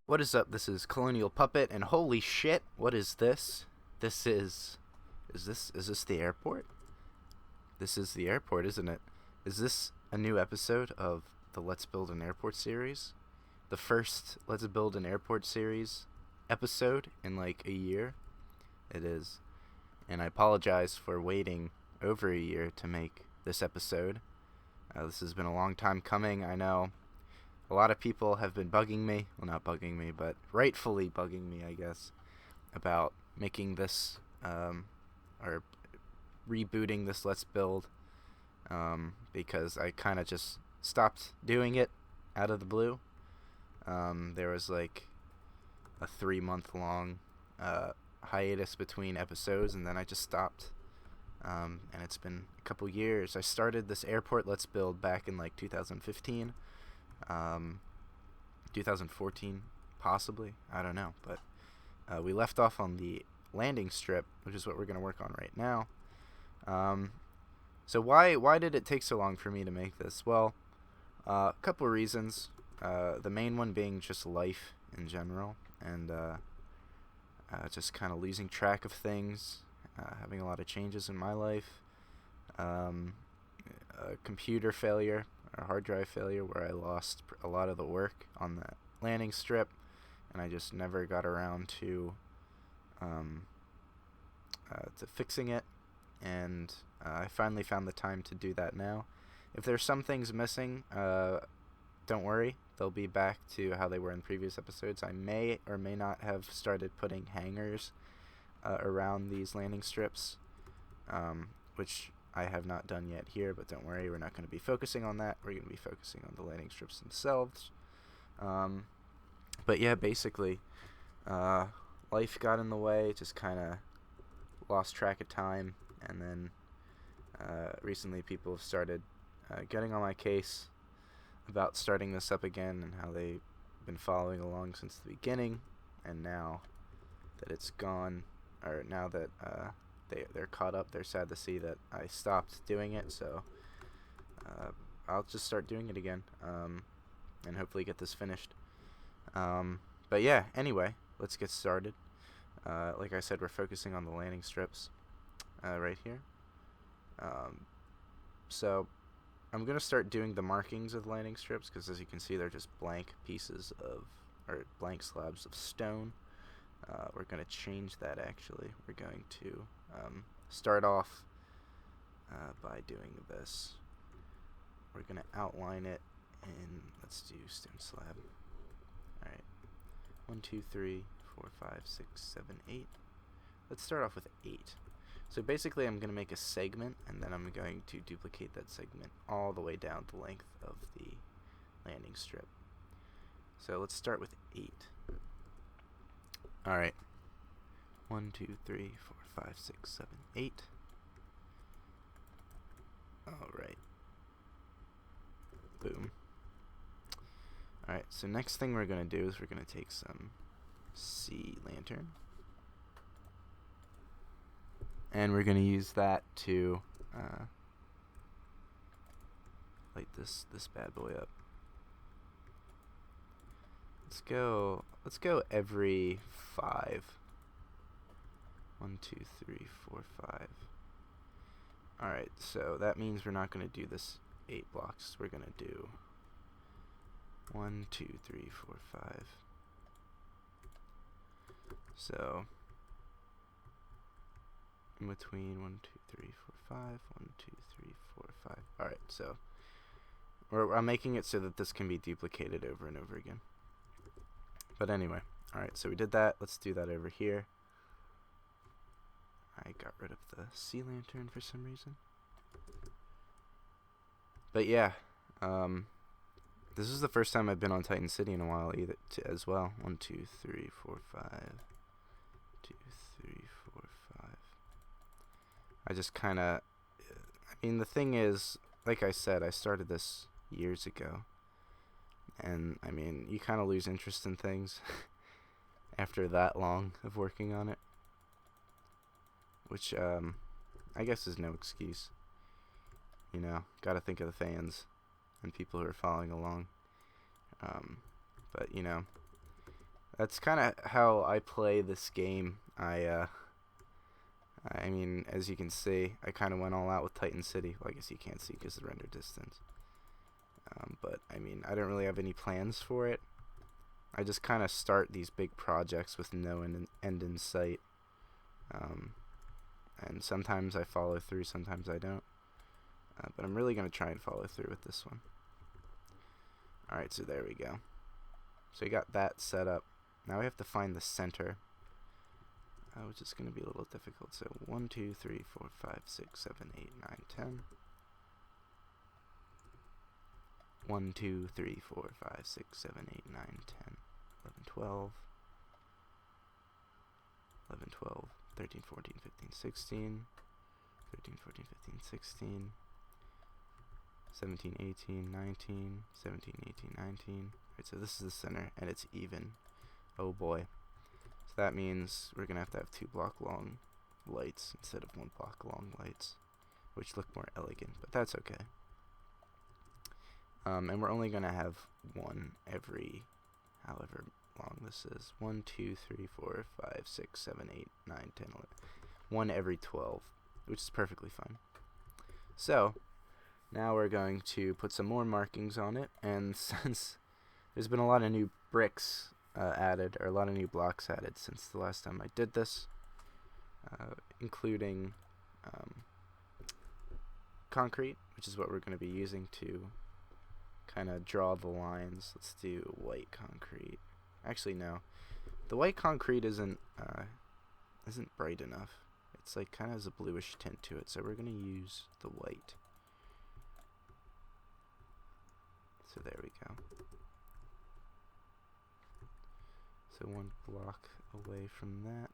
What is up? This is Colonial Puppet, and holy shit, what is this? This is this the airport? This is the airport, isn't it? Is this a new episode of the Let's Build an Airport series? The first Let's Build an Airport series episode in like a year? It is. And I apologize for waiting over a year to make this episode. This has been a long time coming, I know. A lot of people have been bugging me, well, not bugging me, but rightfully bugging me, I guess, about making this, or rebooting this Let's Build, because I kind of just stopped doing it out of the blue. There was like a 3-month long hiatus between episodes, and then I just stopped. And it's been a couple years. I started this airport Let's Build back in like 2015. 2014 possibly, I don't know, but we left off on the landing strip, which is what we're going to work on right now. So why did it take so long for me to make this? Well, a couple of reasons. The main one being just life in general, and just kind of losing track of things, having a lot of changes in my life, computer failure, or hard drive failure, where I lost a lot of the work on the landing strip, and I just never got around to fixing it, and I finally found the time to do that now. If there's some things missing, don't worry, they'll be back to how they were in previous episodes. I may or may not have started putting hangers around these landing strips, which I have not done yet here, but don't worry, we're not going to be focusing on that. We're going to be focusing on the landing strips themselves. But yeah, basically, life got in the way, just kind of lost track of time, and then recently people have started getting on my case about starting this up again, and how they've been following along since the beginning, and now that it's gone, or now that they're caught up, they're sad to see that I stopped doing it, so I'll just start doing it again, and hopefully get this finished. But yeah, anyway, let's get started. Like I said, we're focusing on the landing strips right here. So I'm going to start doing the markings of the landing strips, because as you can see, they're just blank pieces of, or blank slabs of stone. We're going to change that, actually. We're going to start off by doing this. We're going to outline it in, let's do stone slab. Alright, 1, 2, 3, 4, 5, 6, 7, 8. Let's start off with 8. So basically I'm going to make a segment, and then I'm going to duplicate that segment all the way down the length of the landing strip. So let's start with 8. Alright. 1, 2, 3, 4, 5, 6, 7, 8. Alright. Boom. Alright, so next thing we're going to do is we're going to take some sea lantern, and we're going to use that to light this bad boy up. Let's go every 5. 1, 2, 3, 4, 5. Alright, so that means we're not going to do this 8 blocks. We're going to do 1, 2, 3, 4, 5. So in between 1, 2, 3, 4, 5. 1, 2, 3, 4, 5. Alright, so I'm making it so that this can be duplicated over and over again. But anyway, alright, so we did that. Let's do that over here. I got rid of the sea lantern for some reason. But yeah, this is the first time I've been on Titan City in a while as well. 1, 2, 3, 4, 5. 2, 3, 4, 5. I just kind of, I mean, the thing is, like I said, I started this years ago. And, I mean, you kind of lose interest in things after that long of working on it. Which, I guess is no excuse. You know, gotta think of the fans and people who are following along. But, you know, that's kind of how I play this game. I mean, as you can see, I kind of went all out with Titan City. Well, I guess you can't see because of the render distance. But, I mean, I don't really have any plans for it. I just kind of start these big projects with no end in sight. And sometimes I follow through, sometimes I don't. But I'm really going to try and follow through with this one. Alright, so there we go. So we got that set up. Now we have to find the center, which is going to be a little difficult. So 1, 2, 3, 4, 5, 6, 7, 8, 9, 10. 1, 2, 3, 4, 5, 6, 7, 8, 9, 10, 11, 12. 11, 12, 13, 14, 15, 16. 13, 14, 15, 16. 17, 18, 19, 17, 18, 19. Alright, so this is the center, and it's even. Oh boy. So that means we're going to have 2 block long lights instead of 1 block long lights, which look more elegant, but that's okay. And we're only going to have one every however long this is. 1, 2, 3, 4, 5, 6, 7, 8, 9, 10, 11. One every 12, which is perfectly fine. So, now we're going to put some more markings on it, and since there's been a lot of new bricks added, or a lot of new blocks added since the last time I did this, including concrete, which is what we're going to be using to kind of draw the lines. Let's do white concrete. Actually, no. The white concrete isn't bright enough. It's like kind of has a bluish tint to it, so we're going to use the white. So there we go. So 1 block away from that.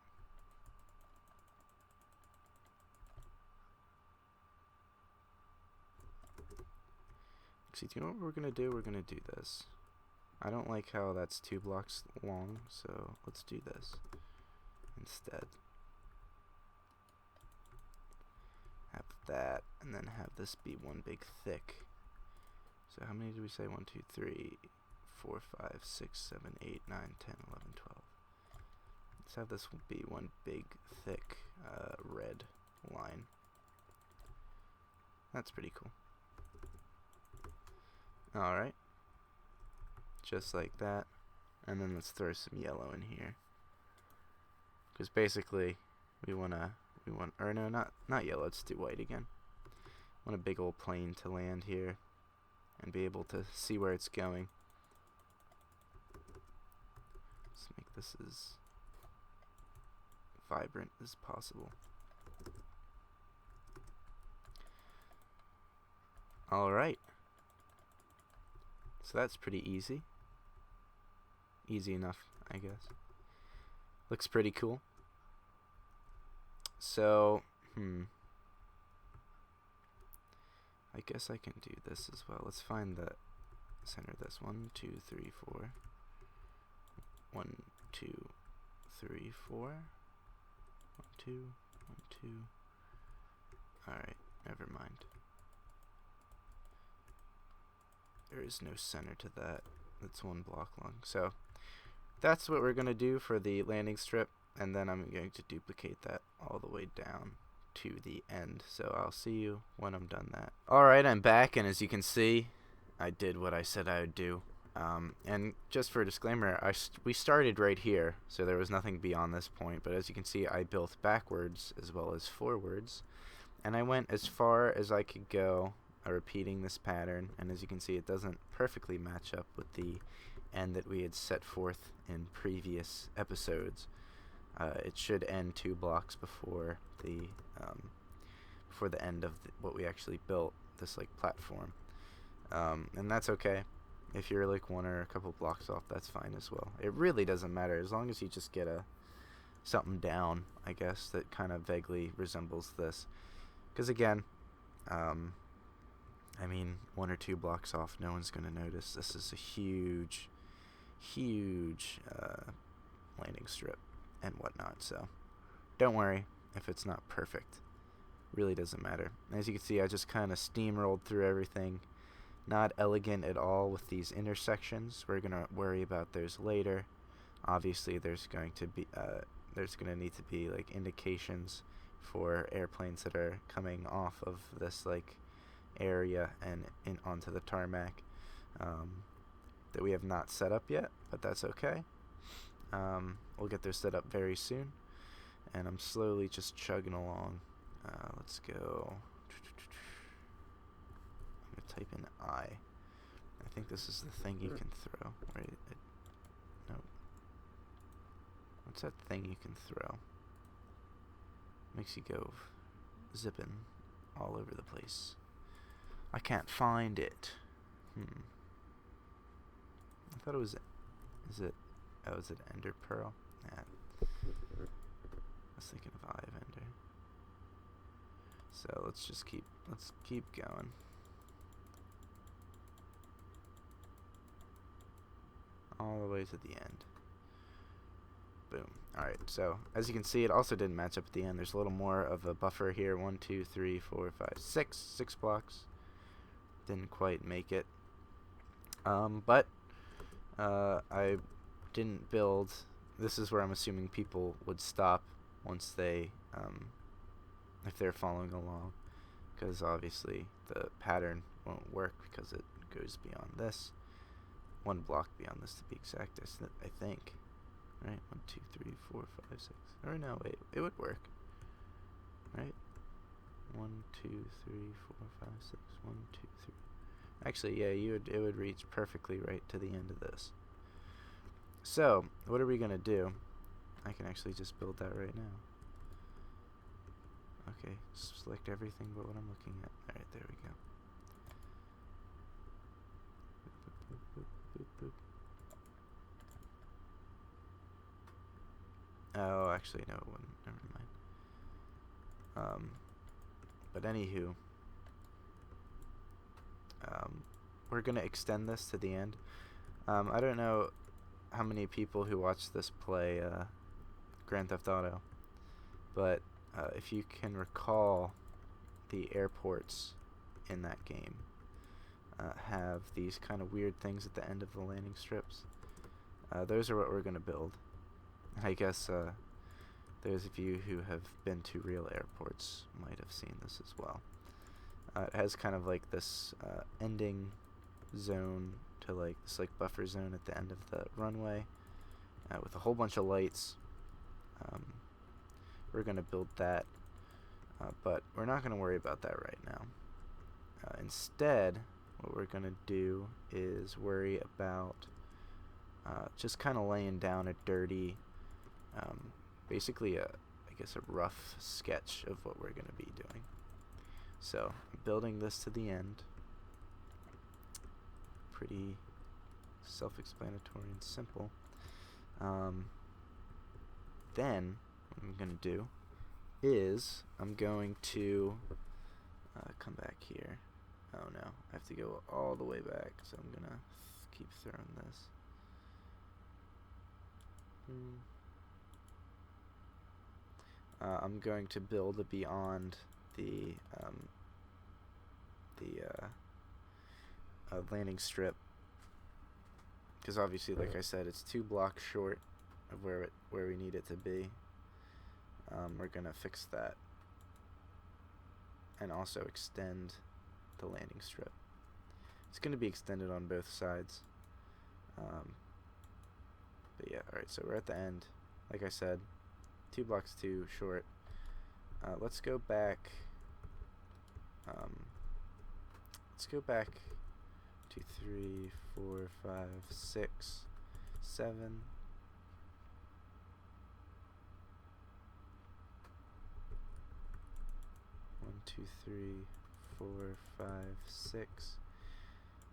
Actually, do you know what we're going to do? We're going to do this. I don't like how that's 2 blocks long, so let's do this instead. Have that, and then have this be one big thick. So how many do we say? 1, 2, 3, 4, 5, 6, 7, 8, 9, 10, 11, 12. Let's have this be one big thick red line. That's pretty cool. Alright. Just like that. And then let's throw some yellow in here. Because basically, or no, not yellow, let's do white again. Want a big old plane to land here and be able to see where it's going. Let's make this as vibrant as possible. Alright. So that's pretty easy. Easy enough, I guess. Looks pretty cool. So, I guess I can do this as well. Let's find the center of this. 1, 2, 3, 4. 1, 2, 3, 4. 1, 2, 1, 2. Alright, never mind. There is no center to that. That's 1 block long. So that's what we're going to do for the landing strip, and then I'm going to duplicate that all the way down to the end. So I'll see you when I'm done that. Alright, I'm back, and as you can see, I did what I said I would do. And just for a disclaimer, we started right here, so there was nothing beyond this point, but as you can see, I built backwards as well as forwards, and I went as far as I could go repeating this pattern, and as you can see, it doesn't perfectly match up with the end that we had set forth in previous episodes. It should end 2 blocks before the end of what we actually built, this like platform, and that's okay. If you're like 1 or a couple blocks off, that's fine as well. It really doesn't matter as long as you just get something down, I guess, that kind of vaguely resembles this. Because again, I mean, 1 or 2 blocks off, no one's going to notice. This is a huge landing strip and whatnot, so don't worry if it's not perfect. Really doesn't matter. As you can see, I just kind of steamrolled through everything. Not elegant at all with these intersections. We're going to worry about those later. Obviously, there's going to need to be like indications for airplanes that are coming off of this like area and onto the tarmac that we have not set up yet, but that's okay. We'll get those set up very soon, and I'm slowly just chugging along. Let's go. I'm gonna type in I think this is the thing you can throw. Right? Nope. What's that thing you can throw? Makes you go zipping all over the place. I can't find it. I thought it was. Is it? Oh, is it Ender Pearl? Nah. I was thinking of Eye of Ender. So let's keep going. All the way to the end. Boom. Alright, so as you can see, it also didn't match up at the end. There's a little more of a buffer here. 1, 2, 3, 4, 5, 6. 6 blocks. Didn't quite make it. But I didn't build. This is where I'm assuming people would stop once they, if they're following along, because obviously the pattern won't work because it goes beyond this. 1 block beyond this to be exact, I think. Right? 1, 2, 3, 4, 5, 6. Or no, wait, it would work. Right? 1, 2, 3, 4, 5, 6. 1, 2, 3. Actually, yeah, it would reach perfectly right to the end of this. So, what are we gonna do? I can actually just build that right now. Okay, select everything but what I'm looking at. Alright, there we go. Boop, boop, boop. Oh, actually, no, it wouldn't. Never mind. But anywho, we're gonna extend this to the end. I don't know how many people who watch this play Grand Theft Auto, but if you can recall, the airports in that game have these kind of weird things at the end of the landing strips. Those are what we're gonna build. I guess those of you who have been to real airports might have seen this as well. It has kind of like this ending zone to like this like buffer zone at the end of the runway with a whole bunch of lights. We're gonna build that, but we're not gonna worry about that right now. Instead, what we're gonna do is worry about just kind of laying down a dirty, basically I guess a rough sketch of what we're gonna be doing. So, building this to the end. Pretty self-explanatory and simple. Then, what I'm going to do is I'm going to come back here. Oh no, I have to go all the way back, so I'm going to keep throwing this. I'm going to build a beyond the landing strip, because obviously, like I said, it's 2 blocks short of where we need it to be. We're gonna fix that and also extend the landing strip. It's gonna be extended on both sides. But yeah, alright, so we're at the end. Like I said, 2 blocks too short. Let's go back. Let's go back 2, 3, 4, 5, 6, 7. 1, 2, 3, 4, 5, 6,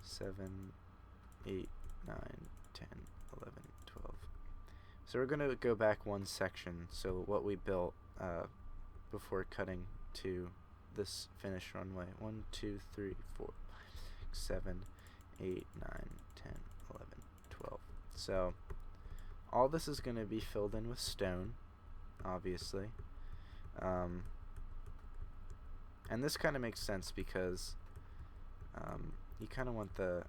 7, 8, 9, 10, 11, 12. So we're gonna go back 1 section. So what we built before cutting to this finished runway. 1, 2, 3, 4, 5, 6, 7, 8, 9, 10, 11, 12. So all this is going to be filled in with stone, obviously. And this kind of makes sense because you kind of want the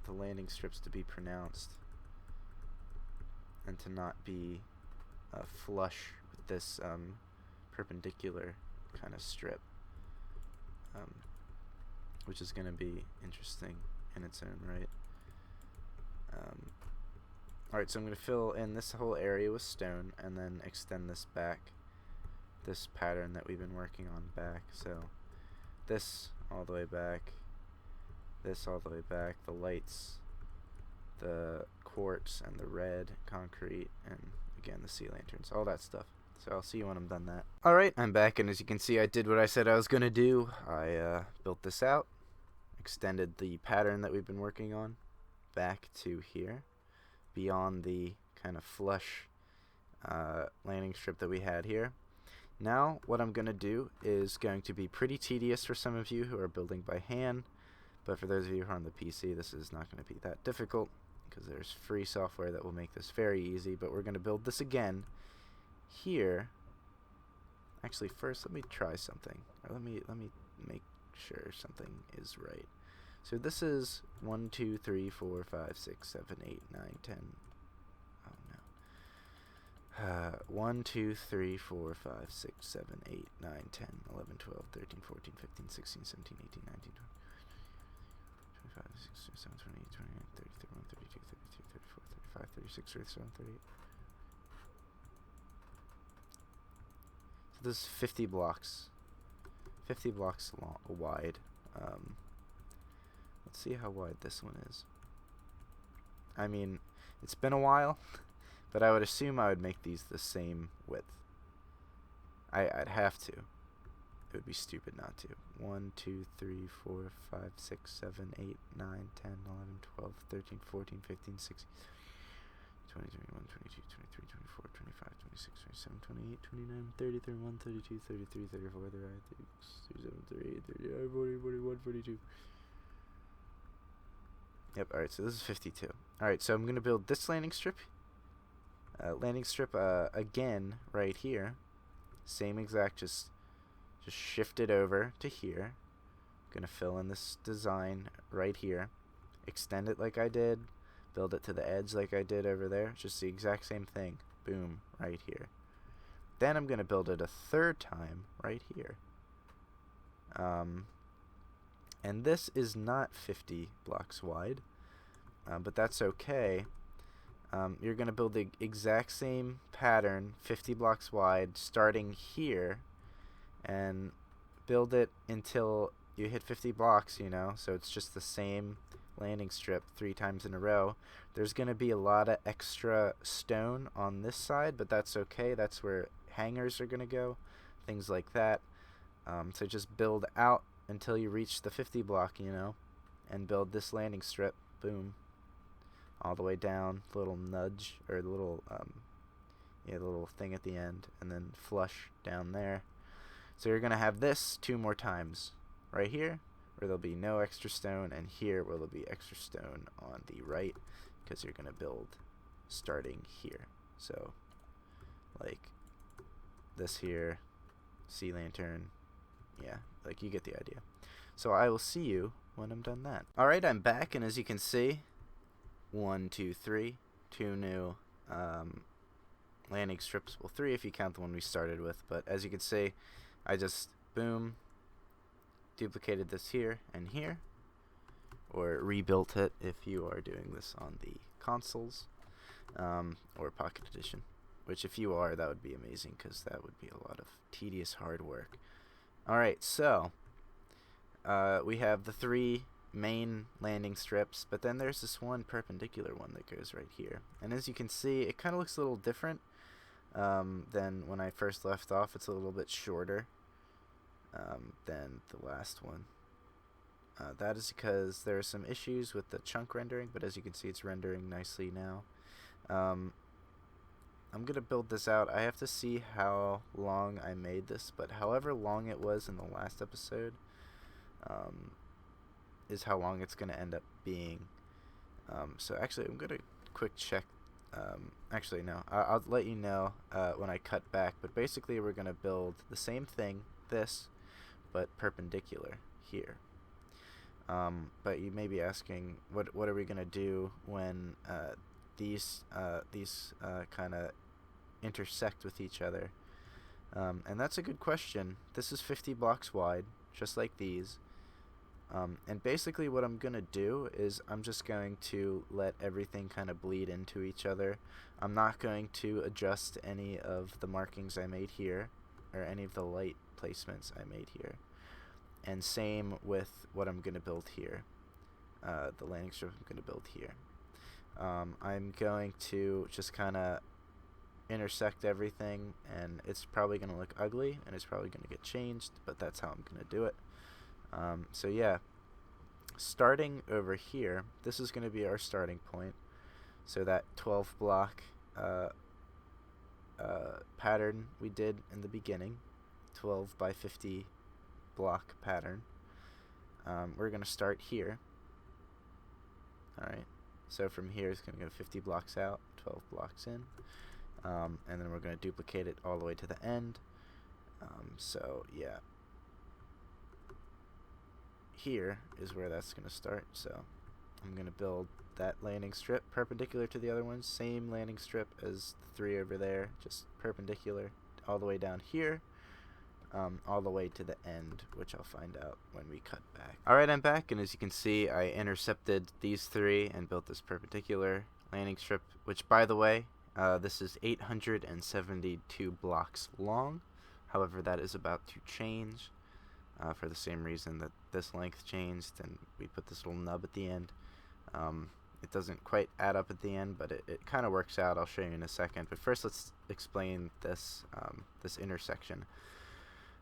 landing strips to be pronounced. and to not be flush with this perpendicular kind of strip, which is going to be interesting in its own right. Alright, so I'm going to fill in this whole area with stone and then extend this back, this pattern that we've been working on back. So this all the way back, this all the way back, the lights, the quartz and the red concrete, and again the sea lanterns, all that stuff. So I'll see you when I'm done that. Alright, I'm back, and as you can see, I did what I said I was going to do. I built this out, extended the pattern that we've been working on back to here, beyond the kind of flush landing strip that we had here. Now what I'm going to do is going to be pretty tedious for some of you who are building by hand, but for those of you who are on the PC, this is not going to be that difficult because there's free software that will make this very easy. But we're going to build this again here. Actually, first let me try something, or let me make sure something is right. So this is 1, 2, 3, 4, 5, 6, 7, 8, 9, 10. Oh no. 1, 2, 3, 4, 5, 6, 7, 8, 9, 10, 11, 12, 13, 14, 15, 16, 17, 18, 19, 20, 25, 26, 27, 28, 29, 30, 31, 32, 33, 34, 35, 36, 37, 38. So this is 50 blocks. 50 blocks wide. Let's see how wide this one is. I mean, it's been a while, but I would assume I would make these the same width. I'd have to. It would be stupid not to. 1, 2, 3, 4, 5, 6, 7, 8, 9, 10, 11, 12, 13, 14, 15, 16, 20, 21, 22, 23, 24, 25, 26, 27, 28, 29, 30, 31, 32, 33, 34, 35, 36, 37, 38, 39, 40, 41, 42. Yep, alright, so this is 52. Alright, so I'm going to build this landing strip. Again right here. Same exact, just shift it over to here. I'm going to fill in this design right here. Extend it like I did. Build it to the edge like I did over there. Just the exact same thing. Boom, right here. Then I'm going to build it a third time right here. And this is not 50 blocks wide, but that's okay. You're going to build the exact same pattern, 50 blocks wide, starting here, and build it until you hit 50 blocks, you know, so it's just the same landing strip 3 times in a row. There's going to be a lot of extra stone on this side, but that's okay. That's where hangers are going to go, things like that. So just build out until you reach the 50 block, you know, and build this landing strip. Boom. All the way down, little nudge, or the little, the little thing at the end, and then flush down there. So you're going to have this 2 more times. Right here, where there'll be no extra stone, and here where there'll be extra stone on the right, because you're going to build starting here. So, like, this here, sea lantern, yeah, like you get the idea. So I will see you when I'm done that. Alright, I'm back, and as you can see, 1, 2, 3, 2 new landing strips. Well, 3 if you count the one we started with, but as you can see, I just, boom, duplicated this here and here, or rebuilt it if you are doing this on the consoles, or Pocket Edition, which if you are, that would be amazing, because that would be a lot of tedious hard work. Alright, so we have the 3 main landing strips, but then there's this one perpendicular one that goes right here, and as you can see, it kind of looks a little different than when I first left off. It's a little bit shorter than the last one. That is because there are some issues with the chunk rendering, but as you can see, it's rendering nicely now. I'm gonna build this out. I have to see how long I made this, but however long it was in the last episode is how long it's gonna end up being. So actually, I'm gonna quick check. Actually, no, I'll let you know when I cut back, but basically we're gonna build the same thing, this, but perpendicular here. But you may be asking, what are we gonna do when these kind of intersect with each other? And that's a good question. This is 50 blocks wide, just like these. And basically what I'm going to do is I'm just going to let everything kind of bleed into each other. I'm not going to adjust any of the markings I made here, or any of the light placements I made here. And same with what I'm going to build here. The landing strip I'm going to build here. I'm going to just kind of intersect everything, and it's probably going to look ugly, and it's probably going to get changed, but that's how I'm going to do it. So yeah, starting over here, this is going to be our starting point. So that 12 block pattern we did in the beginning, 12 by 50 block pattern, we're going to start here. Alright, so from here it's going to go 50 blocks out, 12 blocks in, and then we're going to duplicate it all the way to the end. So yeah, here is where that's going to start. So I'm going to build that landing strip perpendicular to the other ones, same landing strip as the 3 over there, just perpendicular all the way down here, all the way to the end, which I'll find out when we cut back. Alright, I'm back, and as you can see, I intercepted these 3 and built this perpendicular landing strip, which, by the way, this is 872 blocks long. However, that is about to change for the same reason that this length changed, and we put this little nub at the end. It doesn't quite add up at the end, but it kind of works out. I'll show you in a second. But first, let's explain this this intersection.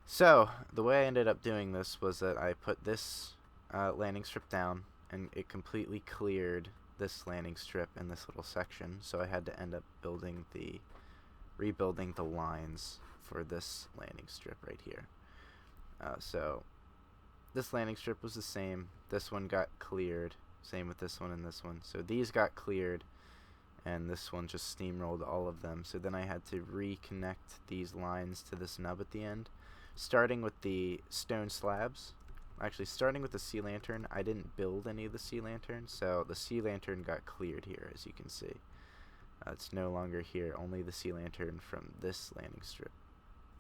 So the way I ended up doing this was that I put this landing strip down, and it completely cleared this landing strip in this little section. So I had to end up rebuilding the lines for this landing strip right here. So this landing strip was the same. This one got cleared. Same with this one and this one. So these got cleared, and this one just steamrolled all of them. So then I had to reconnect these lines to this nub at the end, starting with the stone slabs. Actually, starting with the sea lantern. I didn't build any of the sea lanterns, so the sea lantern got cleared here, as you can see. It's no longer here. Only the sea lantern from this landing strip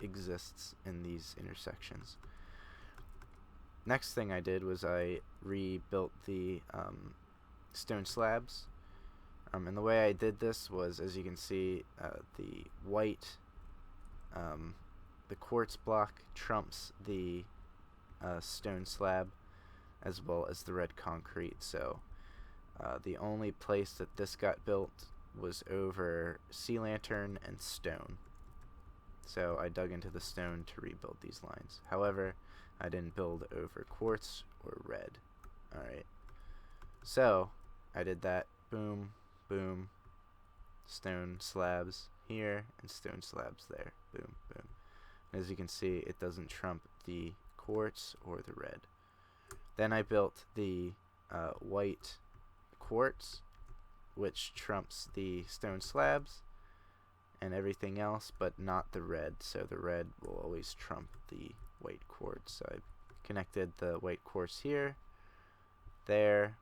exists in these intersections. Next thing I did was I rebuilt the stone slabs, and the way I did this was, as you can see, the white, the quartz block trumps the stone slab, as well as the red concrete. So the only place that this got built was over sea lantern and stone. So I dug into the stone to rebuild these lines. However, I didn't build over quartz or red. Alright. So I did that. Boom, boom. Stone slabs here and stone slabs there. Boom, boom. And as you can see, it doesn't trump the quartz or the red. Then I built the white quartz, which trumps the stone slabs and everything else, but not the red. So the red will always trump the white quartz. So I connected the white quartz here, there,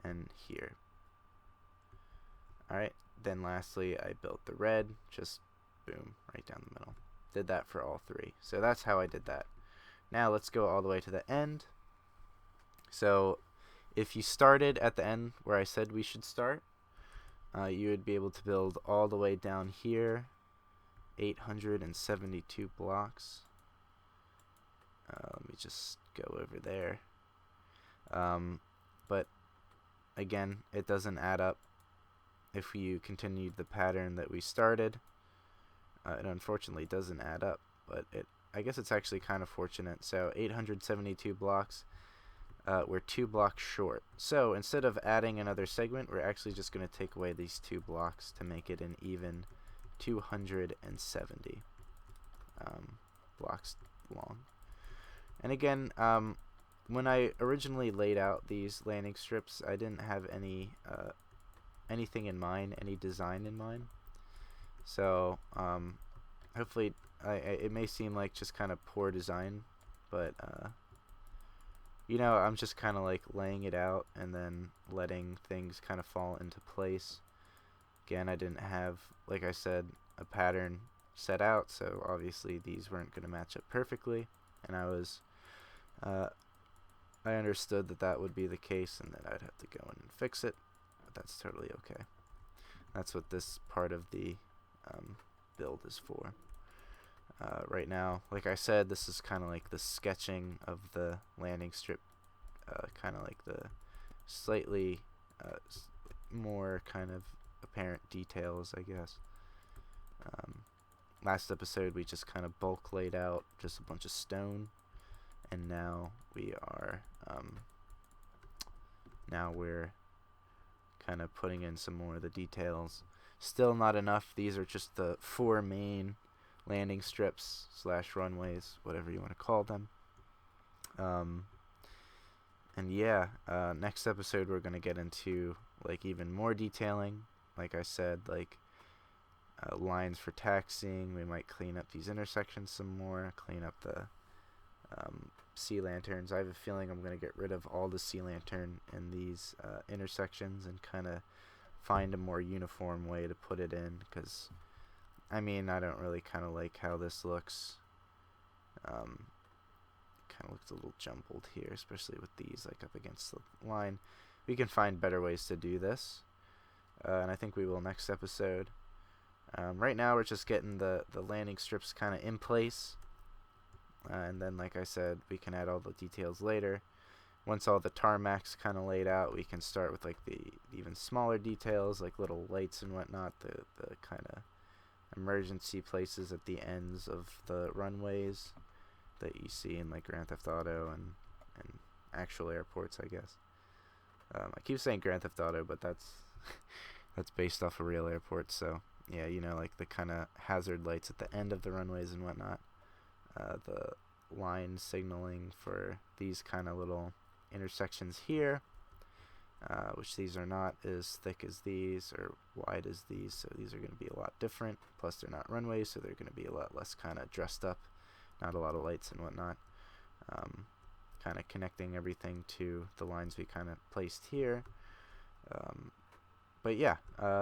and here. Alright, then lastly I built the red, just boom, right down the middle. Did that for all 3. So that's how I did that. Now let's go all the way to the end. So if you started at the end where I said we should start, you would be able to build all the way down here, 872 blocks. Let me just go over there. But again, it doesn't add up if you continued the pattern that we started. It unfortunately doesn't add up, but I guess it's actually kind of fortunate. So 872 blocks. We're 2 blocks short. So instead of adding another segment, we're actually just going to take away these 2 blocks to make it an even 270 blocks long. And again, when I originally laid out these landing strips, I didn't have anything in mind, any design in mind. So hopefully, it may seem like just kind of poor design, but you know, I'm just kind of like laying it out and then letting things kind of fall into place. Again, I didn't have, like I said, a pattern set out, so obviously these weren't going to match up perfectly, and uh, I understood that that would be the case and that I'd have to go in and fix it, but that's totally okay. That's what this part of the build is for. Right now, like I said, this is kind of like the sketching of the landing strip, kind of like the slightly more kind of apparent details, I guess. Last episode we just kind of bulk laid out just a bunch of stone, and now we're kind of putting in some more of the details. Still not enough. These are just the 4 main landing strips / runways, whatever you want to call them. And yeah, next episode we're gonna get into like even more detailing. Like I said, like lines for taxiing. We might clean up these intersections some more. Clean up the sea lanterns. I have a feeling I'm gonna get rid of all the sea lantern in these intersections and kind of find a more uniform way to put it in, because I mean, I don't really kind of like how this looks. Kind of looks a little jumbled here, especially with these like up against the line. We can find better ways to do this, and I think we will next episode. Right now we're just getting the landing strips kind of in place, and then like I said, we can add all the details later. Once all the tarmac's kind of laid out, we can start with like the even smaller details, like little lights and whatnot, the kind of emergency places at the ends of the runways that you see in like Grand Theft Auto and actual airports, I guess. I keep saying Grand Theft Auto, but that's that's based off a real airport. So yeah, you know, like the kind of hazard lights at the end of the runways and whatnot. The line signaling for these kind of little intersections here, which these are not as thick as these or wide as these, so these are going to be a lot different. Plus they're not runways, so they're going to be a lot less kind of dressed up, not a lot of lights and whatnot. Kind of connecting everything to the lines we kind of placed here. But yeah,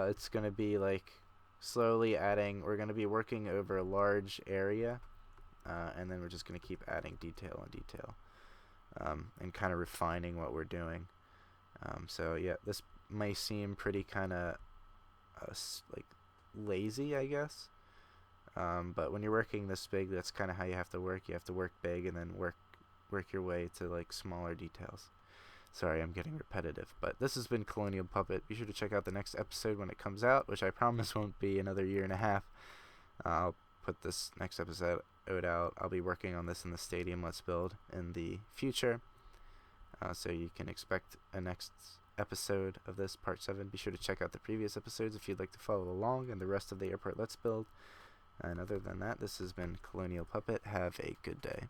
it's going to be like slowly adding. We're going to be working over a large area, and then we're just going to keep adding detail and detail, and kind of refining what we're doing. So yeah, this may seem pretty kind of like lazy, I guess. But when you're working this big, that's kind of how you have to work. You have to work big and then work your way to like smaller details. Sorry, I'm getting repetitive, but this has been Colonial Puppet. Be sure to check out the next episode when it comes out, which I promise won't be another year and a half. I'll put this next episode out. I'll be working on this in the Stadium Let's Build in the future, so you can expect a next episode of this, part 7. Be sure to check out the previous episodes if you'd like to follow along and the rest of the Airport Let's Build. And other than that, this has been Colonial Puppet. Have a good day.